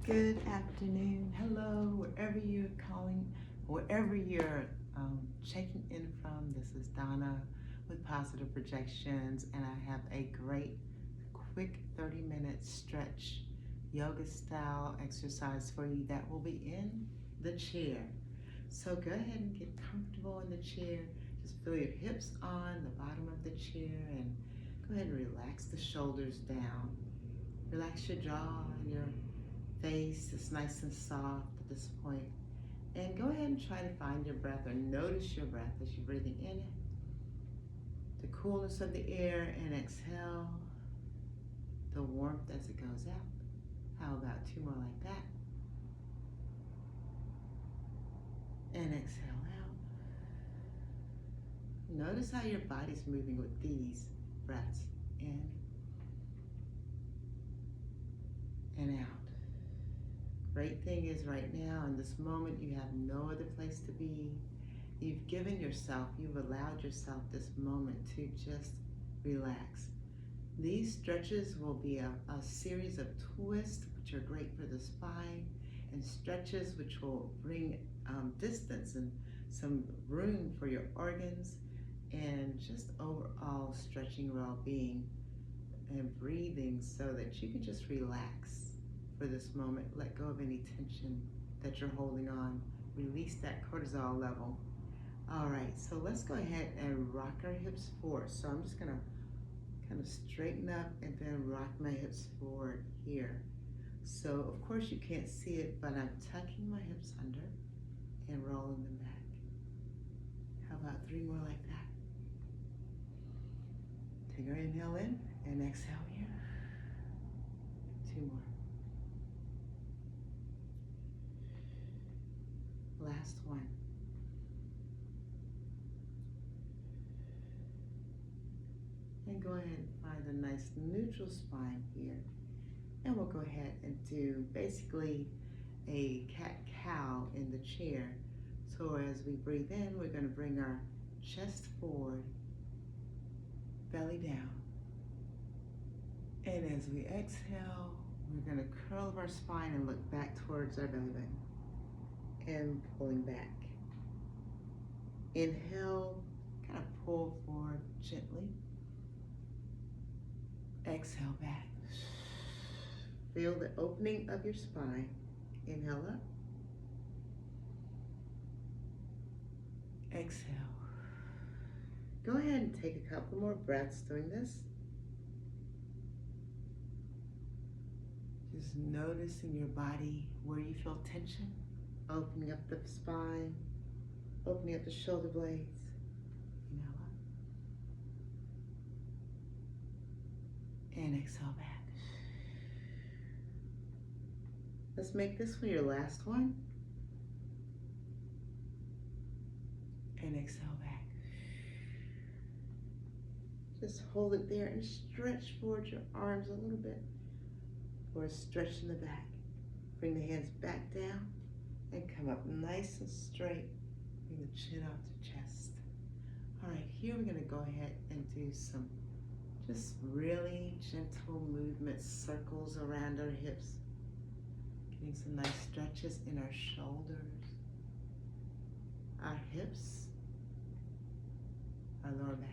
Good afternoon. Hello, wherever you're checking in from. This is Donna with Positive Projections, and I have a great, quick 30-minute stretch yoga style exercise for you that will be in the chair. So go ahead and get comfortable in the chair. Just feel your hips on the bottom of the chair, and go ahead and relax the shoulders down. Relax your jaw and your face is nice and soft at this point. And go ahead and try to find your breath or notice your breath as you're breathing in, the coolness of the air, and exhale the warmth as it goes out. How about two more like that? And exhale out. Notice how your body's moving with these breaths in and out. Great thing is right now, in this moment, you have no other place to be. You've allowed yourself this moment to just relax. These stretches will be a series of twists, which are great for the spine, and stretches which will bring distance and some room for your organs, and just overall stretching well-being and breathing so that you can just relax for this moment. Let go of any tension that you're holding on. Release that cortisol level. All right, so let's go ahead and rock our hips forward. So I'm just gonna kind of straighten up and then rock my hips forward here. So of course you can't see it, but I'm tucking my hips under and rolling them back. How about three more like that? Take our inhale in and exhale here. Two more. Last one. And go ahead and find a nice neutral spine here. And we'll go ahead and do basically a cat-cow in the chair. So as we breathe in, we're going to bring our chest forward, belly down. And as we exhale, we're going to curl up our spine and look back towards our belly button. And pulling back. Inhale, kind of pull forward gently. Exhale back. Feel the opening of your spine. Inhale up. Exhale. Go ahead and take a couple more breaths doing this. Just noticing your body where you feel tension. Opening up the spine, opening up the shoulder blades. Inhale up. And exhale back. Let's make this one your last one. And exhale back. Just hold it there and stretch forward your arms a little bit. For a stretch in the back. Bring the hands back down. And come up nice and straight. Bring the chin out to chest. All right, here we're gonna go ahead and do some just really gentle movements, circles around our hips. Getting some nice stretches in our shoulders, our hips, our lower back.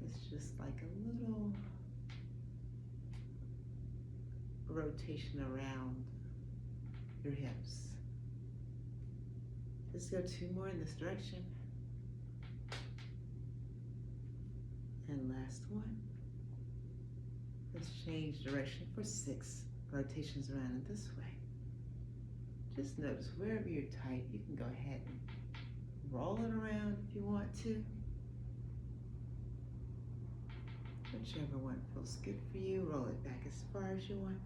It's just like a little rotation around your hips. Let's go two more in this direction. And last one. Let's change direction for 6 rotations around it this way. Just notice wherever you're tight, you can go ahead and roll it around if you want to. Whichever one feels good for you, roll it back as far as you want.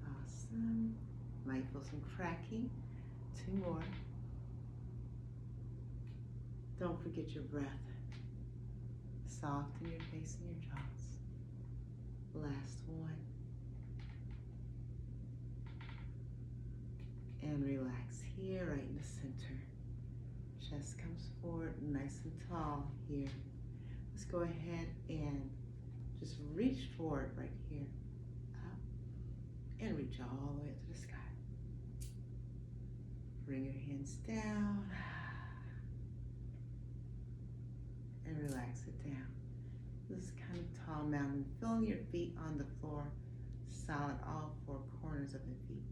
Awesome. Might feel some cracking. 2 more. Don't forget your breath. Soften your face and your jaws. Last one. And relax here, right in the center. Chest comes forward, nice and tall here. Let's go ahead and just reach forward right here, up, and reach all the way up to the sky. Bring your hands down, and relax it down. This is kind of tall mountain, feeling your feet on the floor, solid all four corners of the feet.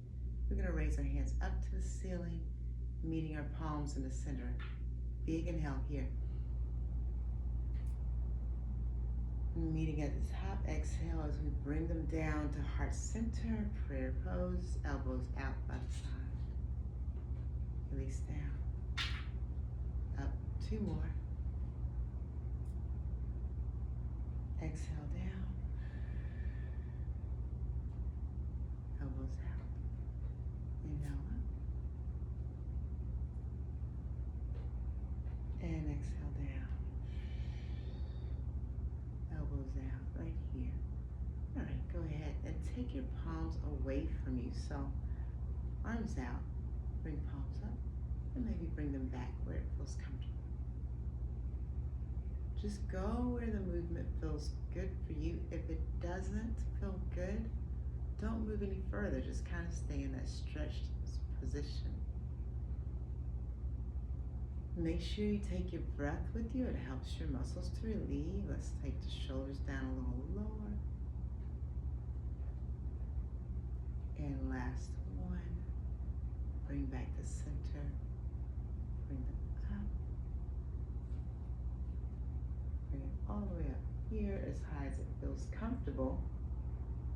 We're gonna raise our hands up to the ceiling, meeting our palms in the center. Big inhale here. Meeting at the top, exhale as we bring them down to heart center, prayer pose, elbows out by the side. Release down. Up, 2 more. Exhale down. Elbows out. Inhale up. And exhale down. Elbows out right here. All right, go ahead and take your palms away from you. So arms out, bring palms up, and maybe bring them back where it feels comfortable. Just go where the movement feels good for you. If it doesn't feel good, don't move any further. Just kind of stay in that stretched position. Make sure you take your breath with you. It helps your muscles to relieve. Let's take the shoulders down a little lower. And last one. Bring back the center. Bring them up. Bring it all the way up here as high as it feels comfortable.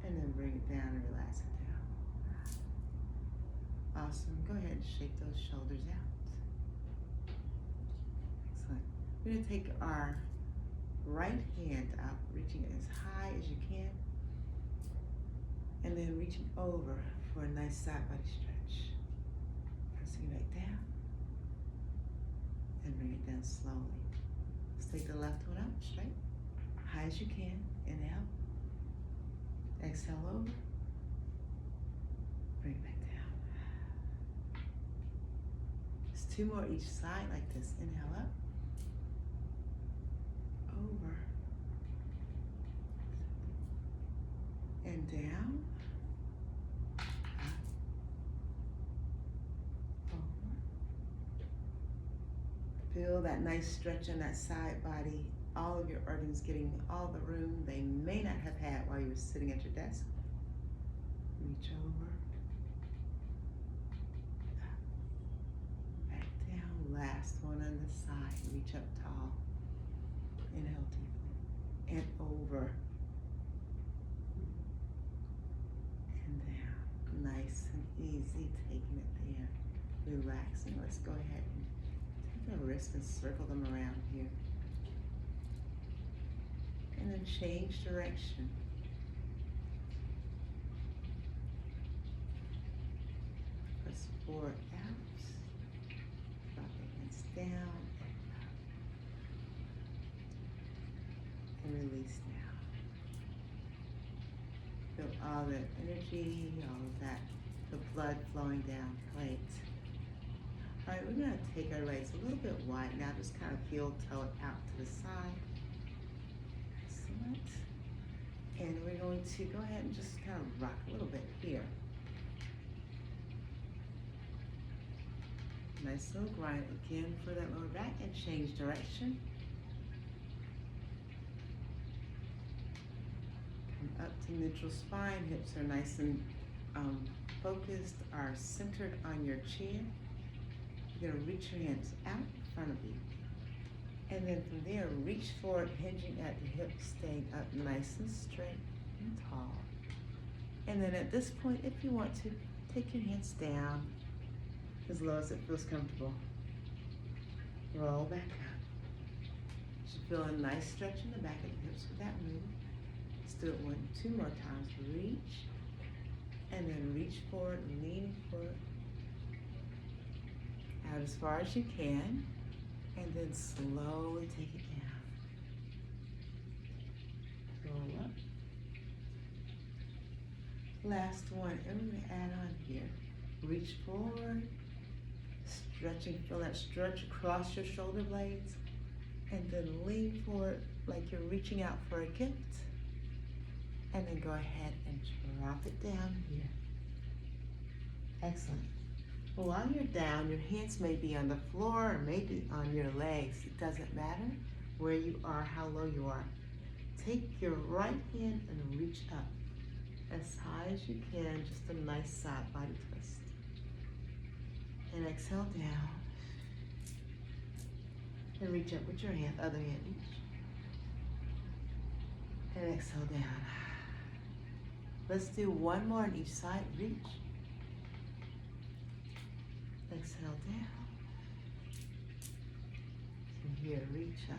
And then bring it down and relax it down. Awesome. Go ahead and shake those shoulders out. Excellent. We're going to take our right hand up, reaching as high as you can. And then reaching over for a nice side body stretch. Pressing it back down. And bring it down slowly. Let's take the left one up, straight. High as you can. Inhale. Exhale over. Bring it back down. Just 2 more each side like this. Inhale up. Over. And down. Up. Over. Feel that nice stretch in that side body. All of your organs getting all the room they may not have had while you were sitting at your desk. Reach over. Up. Back down. Last one on the side. Reach up tall. Inhale deeply. And over. And down. Nice and easy. Taking it there. Relaxing. Let's go ahead and take our wrists and circle them around here. And then change direction. Press forward out. Drop your hands down and up. And release now. Feel all that energy, all of that, the blood flowing down. Great. All right, we're going to take our legs a little bit wide now. Just kind of heel toe it out to the side. And we're going to go ahead and just kind of rock a little bit here. Nice little grind again for that lower back and change direction. Come up to neutral spine, hips are nice and focused, are centered on your chin. You're gonna reach your hands out in front of you. And then from there, reach forward, hinging at the hips, staying up nice and straight and tall. And then at this point, if you want to, take your hands down as low as it feels comfortable. Roll back up. You should feel a nice stretch in the back of the hips with that move. Let's do it 2 more times. Reach, and then reach forward, lean forward. Out as far as you can. And then slowly take it down. Roll up. Last one, and we're gonna add on here. Reach forward, stretching, feel that stretch across your shoulder blades. And then lean forward like you're reaching out for a gift. And then go ahead and drop it down here. Excellent. While you're down, your hands may be on the floor or maybe on your legs. It doesn't matter where you are, how low you are. Take your right hand and reach up as high as you can, just a nice side body twist. And exhale down. And reach up with your hand, other hand reach. And exhale down. Let's do one more on each side, reach. Exhale down. And here, reach up.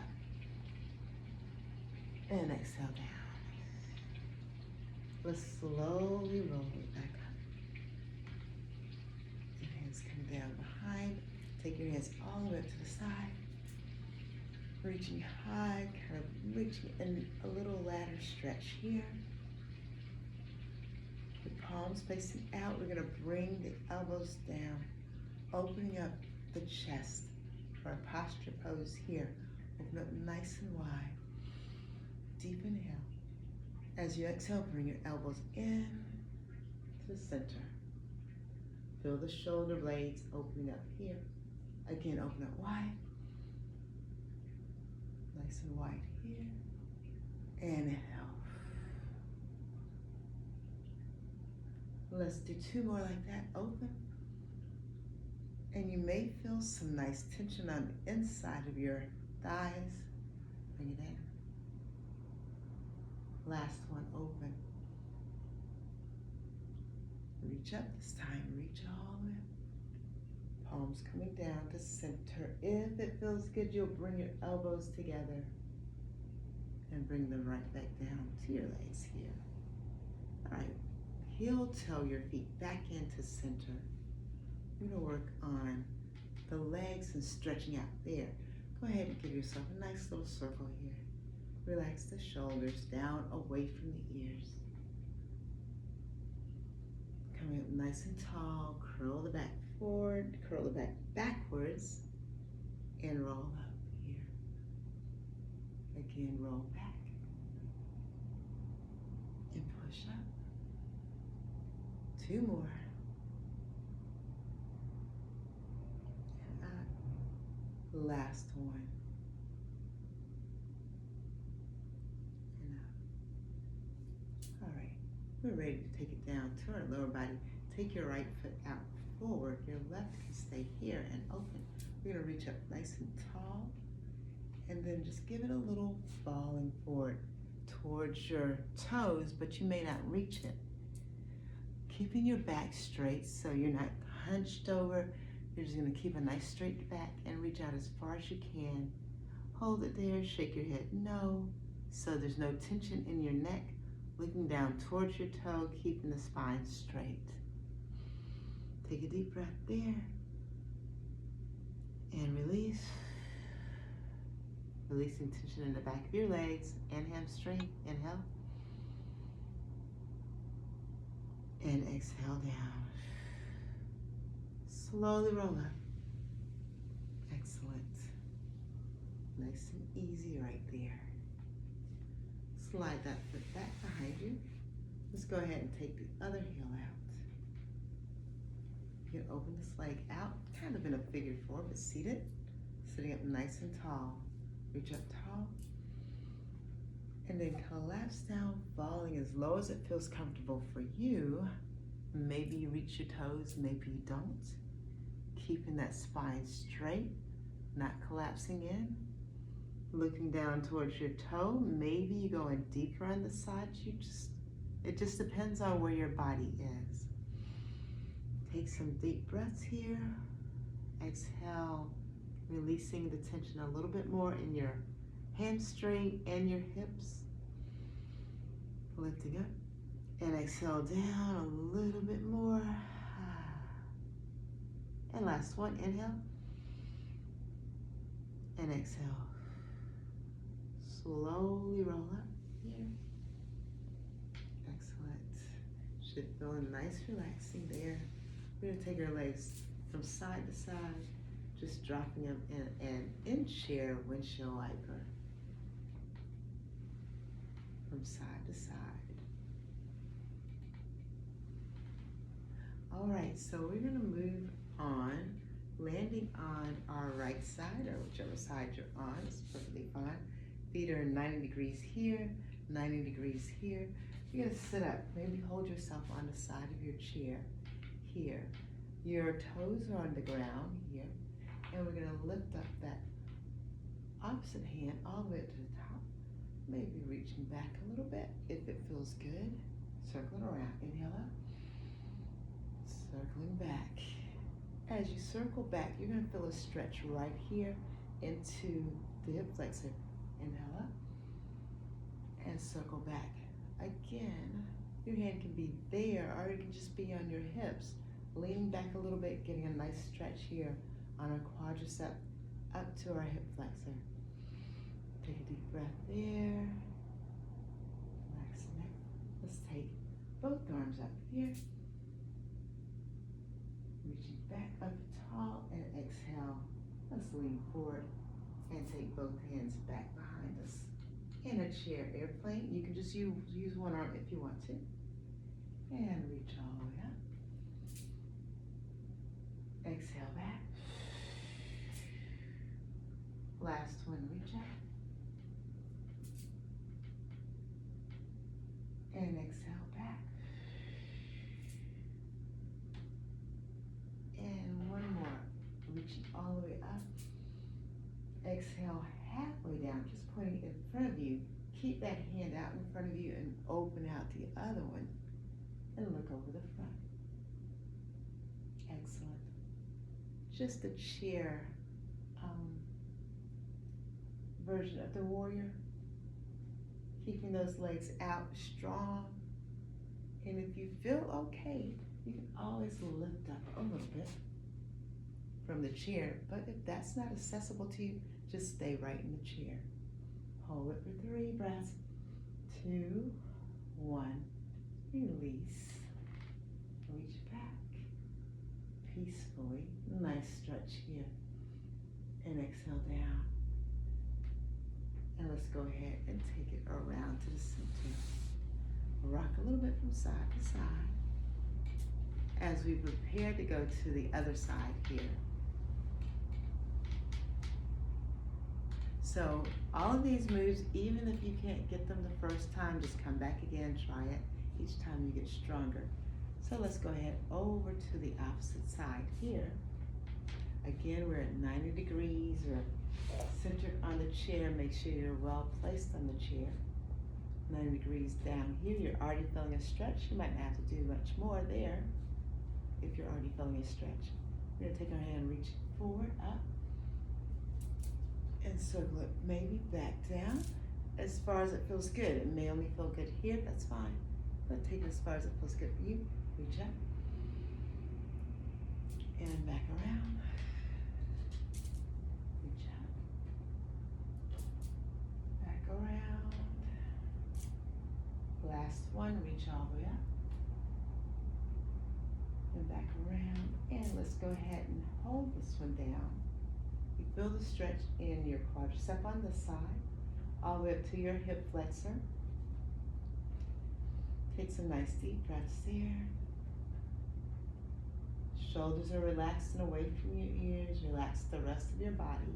And exhale down. Let's slowly roll it back up. Your hands come down behind. Take your hands all the way up to the side. Reaching high, kind of reaching in a little ladder stretch here. The palms facing out. We're going to bring the elbows down, opening up the chest for a posture pose here. Open up nice and wide. Deep inhale. As you exhale, bring your elbows in to the center. Feel the shoulder blades opening up here. Again, open up wide. Nice and wide here. And inhale. Let's do two more like that. Open. And you may feel some nice tension on the inside of your thighs. Bring it in. Last one, open. Reach up this time. Reach all the way up. Palms coming down to center. If it feels good, you'll bring your elbows together and bring them right back down to your legs here. All right, heel toe your feet back into center. We're gonna work on the legs and stretching out there. Go ahead and give yourself a nice little circle here. Relax the shoulders down away from the ears. Coming up nice and tall, curl the back forward, curl the back backwards, and roll up here. Again, roll back. And push up. Two more. And up. Last one. We're ready to take it down to our lower body. Take your right foot out forward. Your left can stay here and open. We're gonna reach up nice and tall and then just give it a little falling forward towards your toes, but you may not reach it. Keeping your back straight so you're not hunched over. You're just gonna keep a nice straight back and reach out as far as you can. Hold it there, shake your head no, so there's no tension in your neck. Looking down towards your toe, keeping the spine straight. Take a deep breath there. And release. Releasing tension in the back of your legs and hamstring. Inhale. And exhale down. Slowly roll up. Excellent. Nice and easy right there. Slide that foot back behind you. Let's go ahead and take the other heel out. You can open this leg out, kind of in a figure four, but seated. Sitting up nice and tall. Reach up tall. And then collapse down, falling as low as it feels comfortable for you. Maybe you reach your toes, maybe you don't. Keeping that spine straight, not collapsing in. Looking down towards your toe, maybe you go in deeper on the side. It just depends on where your body is. Take some deep breaths here. Exhale, releasing the tension a little bit more in your hamstring and your hips. Lifting up and exhale down a little bit more. And last one, inhale and exhale. Slowly roll up here. Excellent. Should feel nice, relaxing there. We're gonna take our legs from side to side, Just dropping them in an in-chair windshield wiper from side to side. All right, so we're gonna move on, landing on our right side or whichever side you're on. It's perfectly fine. Feet are 90 degrees here, 90 degrees here. You're gonna sit up. Maybe hold yourself on the side of your chair here. Your toes are on the ground here. And we're gonna lift up that opposite hand all the way up to the top. Maybe reaching back a little bit if it feels good. Circling around. Inhale up. Circling back. As you circle back, you're gonna feel a stretch right here into the hip flexor. Inhale up and circle back. Again, your hand can be there or it can just be on your hips. Leaning back a little bit, getting a nice stretch here on our quadricep up to our hip flexor. Take a deep breath there. Relax the neck. Let's take both arms up here. Reaching back up tall and exhale. Let's lean forward and take both hands back behind us. In a chair airplane, you can just use one arm if you want to. And reach all the way up. Exhale back. Last one, reach up. And exhale back. And one more. Reaching all the way up. Exhale halfway down, just pointing in front of you. Keep that hand out in front of you and open out the other one. And look over the front. Excellent. Just a chair version of the warrior. Keeping those legs out strong. And if you feel okay, you can always lift up a little bit from the chair. But if that's not accessible to you, just stay right in the chair. Hold it for 3 breaths. 2, 1. Release. Reach back. Peacefully. Nice stretch here. And exhale down. And let's go ahead and take it around to the center. Rock a little bit from side to side as we prepare to go to the other side here. So all of these moves, even if you can't get them the first time, just come back again, try it. Each time you get stronger. So let's go ahead over to the opposite side here. Again, we're at 90 degrees. We're centered on the chair. Make sure you're well placed on the chair. 90 degrees down here. You're already feeling a stretch. You might not have to do much more there if you're already feeling a stretch. We're going to take our hand, reach forward, up, and circle it maybe back down as far as it feels good. It may only feel good here, that's fine. But take it as far as it feels good for you. Reach up and back around. Reach up, back around. Last one, reach all the way up and back around. And let's go ahead and hold this one down. You feel the stretch in your quadricep on this side, all the way up to your hip flexor. Take some nice deep breaths there. Shoulders are relaxed and away from your ears. Relax the rest of your body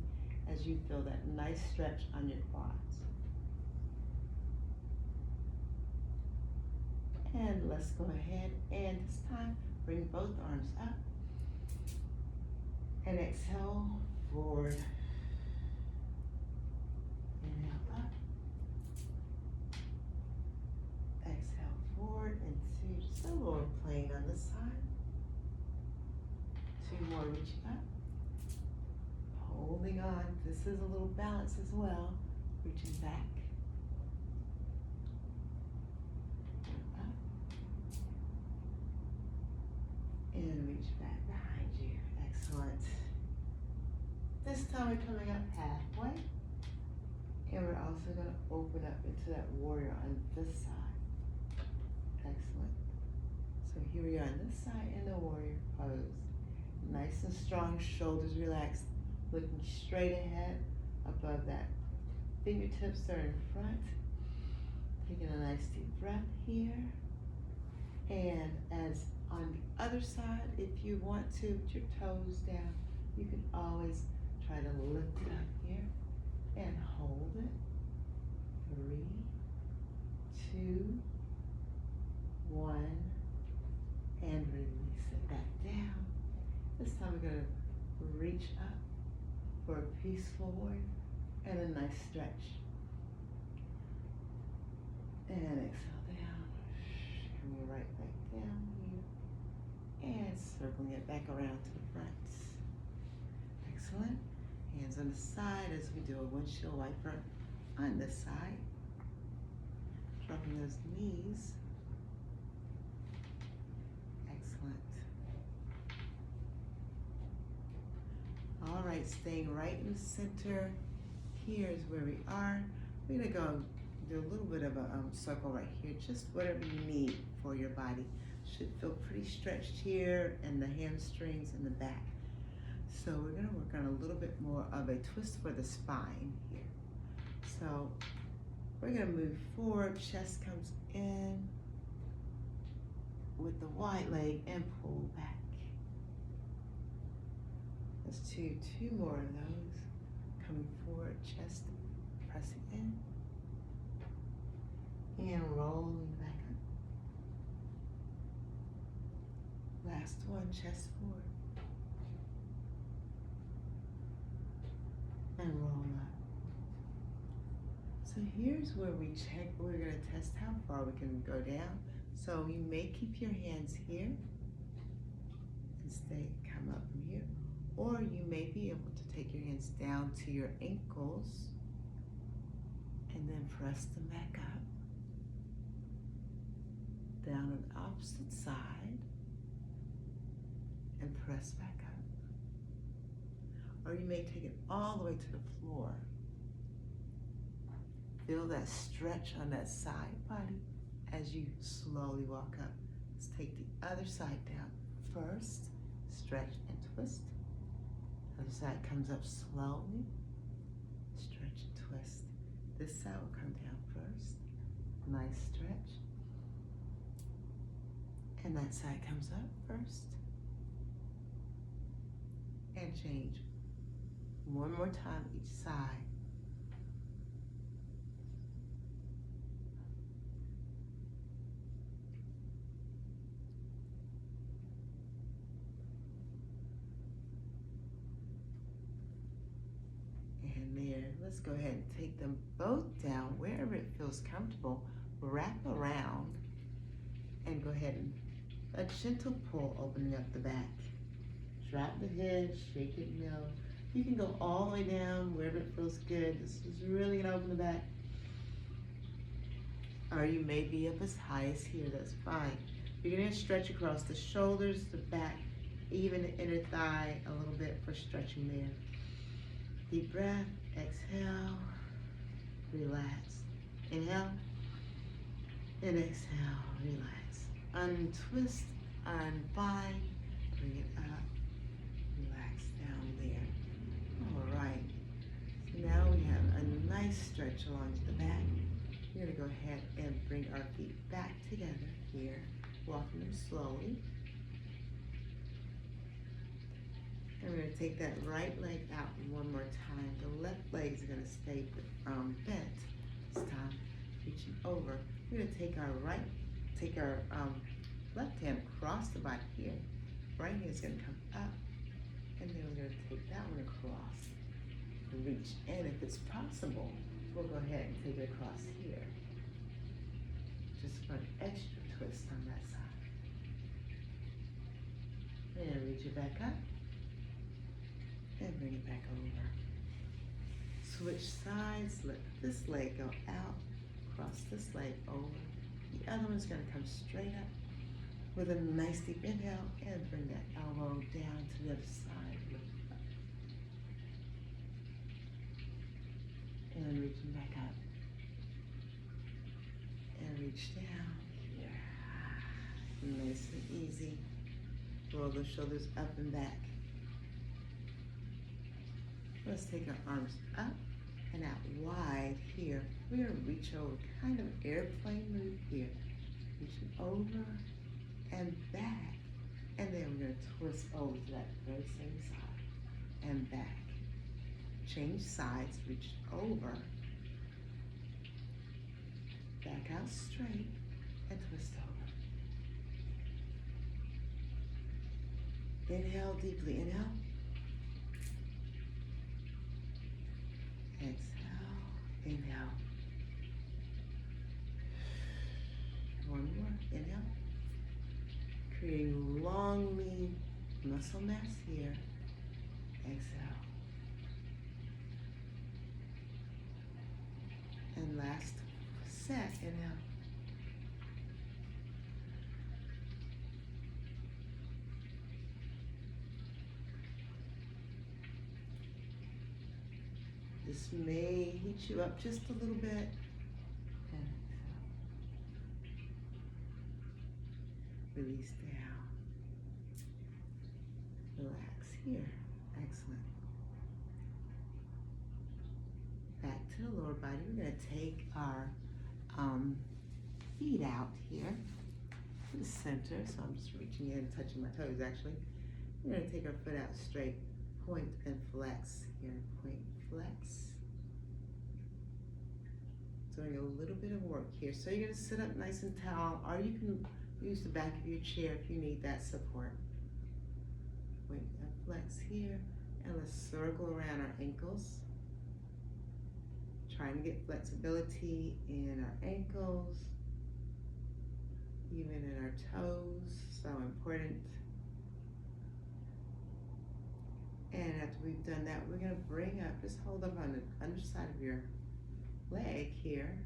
as you feel that nice stretch on your quads. And let's go ahead and this time bring both arms up and exhale forward. Inhale up. Exhale forward into just a lower plane on this side. 2 more, reaching up. Holding on. This is a little balance as well. Reaching back. Up. And reach back behind you. Excellent. This time we're coming up halfway. And we're also going to open up into that warrior on this side. Excellent. So here we are on this side in the warrior pose. Nice and strong, shoulders relaxed. looking straight ahead above that. Fingertips are in front. Taking a nice deep breath here. And as on the other side, if you want to, put your toes down, you can always try to lift it up here and hold it. 3, 2, 1, and release it back down. This time we're going to reach up for a peace forward and a nice stretch. And exhale down. Coming right back down here. And circling it back around to the front. Excellent. Hands on the side as we do a windshield wiper on this side. Dropping those knees. Excellent. All right, staying right in the center. Here's where we are. We're gonna go do a little bit of a circle right here, just whatever you need for your body. Should feel pretty stretched here and the hamstrings and the back. So we're gonna work on a little bit more of a twist for the spine here. So we're gonna move forward, chest comes in with the wide leg and pull back. Let's do 2 more of those. Coming forward, chest pressing in. And rolling back up. Last one, chest forward. And roll up. So here's where we check, we're gonna test how far we can go down. So you may keep your hands here and come up from here. Or you may be able to take your hands down to your ankles and then press them back up. Down on the opposite side and press back up. Or you may take it all the way to the floor. Feel that stretch on that side body as you slowly walk up. Let's take the other side down. First, stretch and twist. Other side comes up slowly. Stretch and twist. This side will come down first. Nice stretch. And that side comes up first. And change. One more time each side. And there, let's go ahead and take them both down wherever it feels comfortable. Wrap around and go ahead and a gentle pull, opening up the back. Drop the head, shake it, no. You can go all the way down wherever it feels good. This is really gonna open the back. Or you may be up as high as here, that's fine. You're gonna stretch across the shoulders, the back, even the inner thigh a little bit for stretching there. Deep breath, exhale, relax. Inhale, and exhale, relax. Untwist, unbind, bring it up, relax down there. All right, so now we have a nice stretch along to the back. We're gonna go ahead and bring our feet back together here, walking them slowly. And we're gonna take that right leg out one more time. The left leg is gonna stay bent this time, reaching over. We're gonna take our left hand across the body here. Right hand is gonna come up, and then we're gonna take that one across and reach. And if it's possible, we'll go ahead and take it across here. Just for an extra twist on that side. And reach it back up. And bring it back over. Switch sides, let this leg go out, cross this leg over. The other one's gonna come straight up with a nice deep inhale and bring that elbow down to the other side. Lift up. And reaching back up. And reach down here. Nice and easy. Roll the shoulders up and back. Let's take our arms up and out wide here. We're going to reach over, kind of airplane move here. Reaching over and back. And then we're going to twist over to that very same side and back. Change sides, reach over, back out straight, and twist over. Inhale deeply, inhale. Exhale, inhale. One more, inhale. Creating long, lean muscle mass here. Exhale. And last set, inhale. This may heat you up just a little bit. And exhale. Release down. Relax here. Excellent. Back to the lower body. We're going to take our feet out here to the center. So I'm just reaching in and touching my toes actually. We're going to take our foot out straight. Point and flex here. Point, flex. Doing a little bit of work here. So you're going to sit up nice and tall, or you can use the back of your chair if you need that support. Point and flex here. And let's circle around our ankles. Trying to get flexibility in our ankles, even in our toes, so important. And after we've done that, we're going to bring up, just hold up on the underside of your leg here,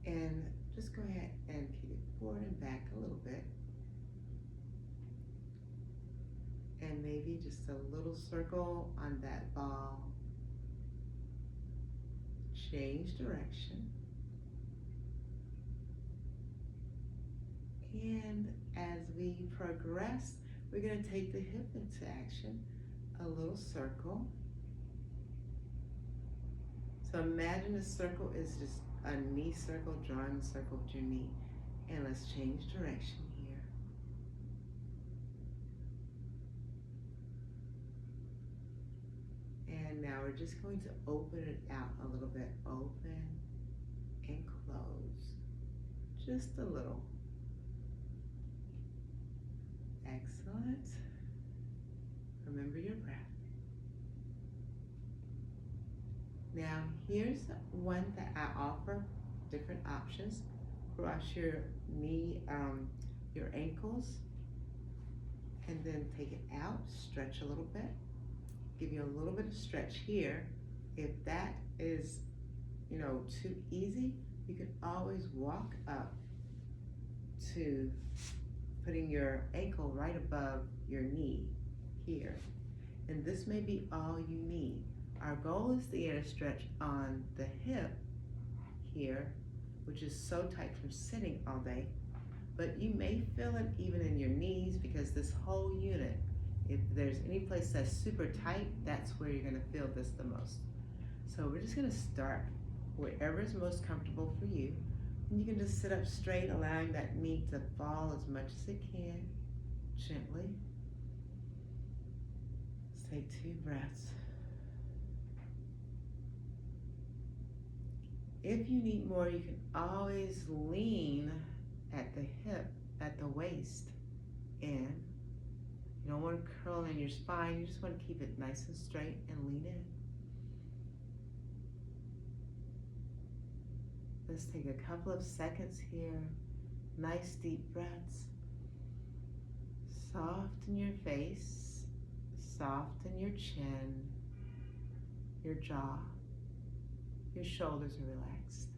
and just go ahead and kick it forward and back a little bit. And maybe just a little circle on that ball. Change direction. And as we progress, we're going to take the hip into action. A little circle. So imagine a circle is just a knee circle, drawing a circle with your knee. And let's change direction here. And now we're just going to open it out a little bit. Open and close. Just a little. Excellent. Remember your breath. Now here's one that I offer, different options. Cross your knee, your ankles, and then take it out, stretch a little bit. Give you a little bit of stretch here. If that is, too easy, you can always walk up to putting your ankle right above your knee here. And this may be all you need. Our goal is to get a stretch on the hip here, which is so tight from sitting all day, but you may feel it even in your knees, because this whole unit, if there's any place that's super tight, that's where you're gonna feel this the most. So we're just gonna start wherever is most comfortable for you. And you can just sit up straight, allowing that knee to fall as much as it can, gently. Let's take 2 breaths. If you need more, you can always lean at the hip, at the waist, in. You don't want to curl in your spine, you just want to keep it nice and straight and lean in. Let's take a couple of seconds here. Nice deep breaths. Soften your face, soften your chin, your jaw. Your shoulders are relaxed.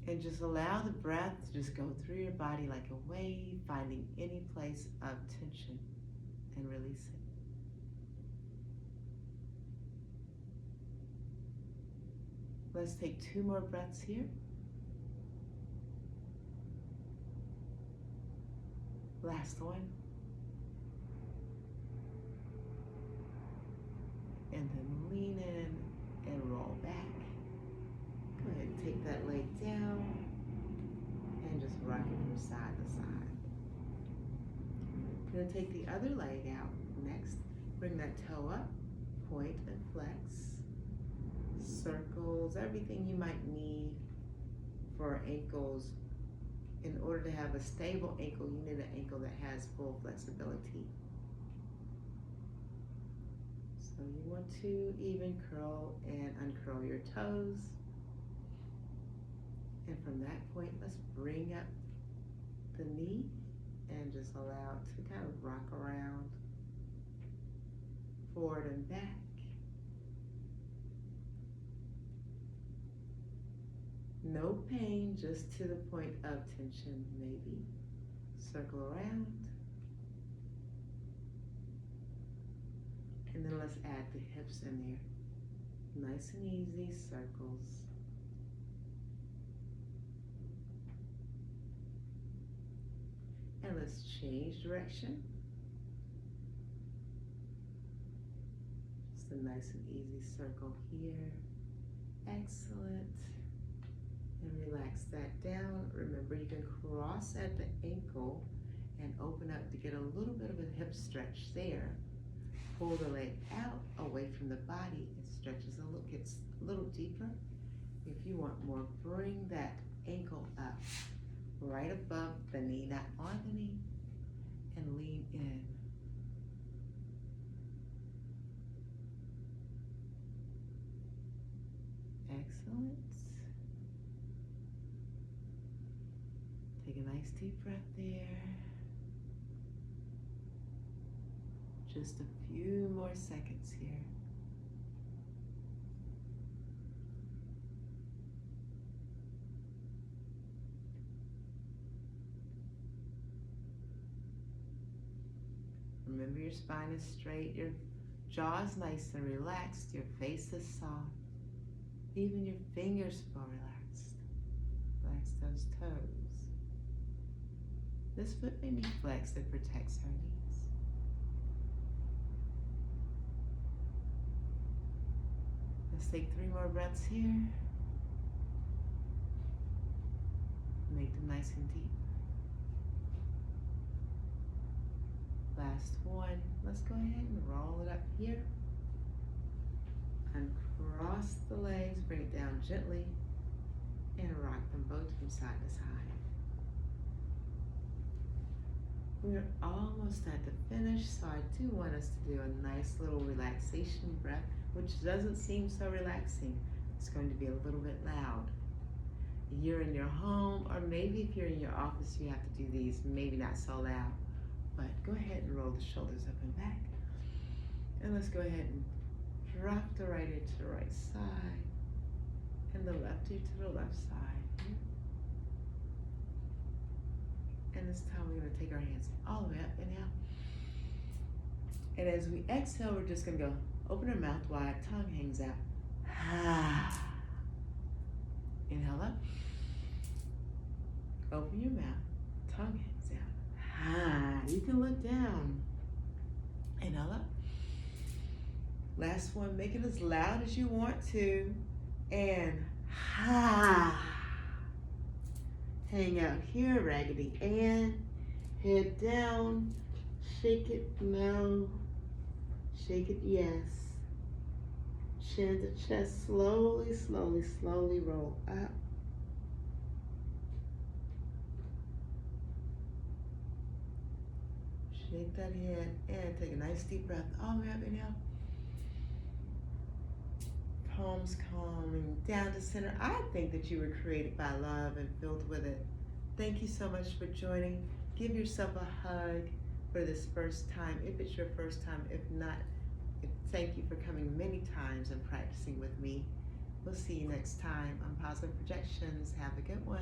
And just allow the breath to just go through your body like a wave, finding any place of tension and release it. Let's take 2 more breaths here. Last one. And then lean in and roll back. Go ahead and take that leg down and just rock it from side to side. We're going to take the other leg out next. Bring that toe up, point and flex. Circles, everything you might need for ankles. In order to have a stable ankle, you need an ankle that has full flexibility. So you want to even curl and uncurl your toes. And from that point, let's bring up the knee and just allow it to kind of rock around forward and back. No pain, just to the point of tension, maybe. Circle around. And then let's add the hips in there. Nice and easy, circles. And let's change direction. Just a nice and easy circle here. Excellent. And relax that down. Remember, you can cross at the ankle and open up to get a little bit of a hip stretch there. Pull the leg out away from the body. It stretches a little, gets a little deeper. If you want more, bring that ankle up right above the knee, not on the knee, and lean in. Excellent. Take a nice deep breath there. Just a few more seconds here. Remember, your spine is straight, your jaw is nice and relaxed, your face is soft, even your fingers feel relaxed. Relax those toes. This foot may be flexed, it protects our knees. Let's take 3 more breaths here. Make them nice and deep. Last one. Let's go ahead and roll it up here. Uncross the legs, bring it down gently, and rock them both from side to side. We're almost at the finish, so I do want us to do a nice little relaxation breath, which doesn't seem so relaxing. It's going to be a little bit loud. You're in your home, or maybe if you're in your office, you have to do these, maybe not so loud. But go ahead and roll the shoulders up and back. And let's go ahead and drop the right ear to the right side and the left ear to the left side. And this time we're going to take our hands all the way up. Inhale. And as we exhale, we're just going to go open our mouth wide, tongue hangs out. Inhale up. Open your mouth, tongue hangs out. You can look down. Inhale up. Last one, make it as loud as you want to. And hang out here, raggedy Ann. Head down. Shake it, no. Shake it, yes. Chin to chest, slowly, slowly, slowly roll up. Shake that head and take a nice deep breath all the way up. Inhale. Palms calming down to center. I think that you were created by love and filled with it. Thank you so much for joining. Give yourself a hug for this first time, if it's your first time. If not, thank you for coming many times and practicing with me. We'll see you next time on Positive Projections. Have a good one.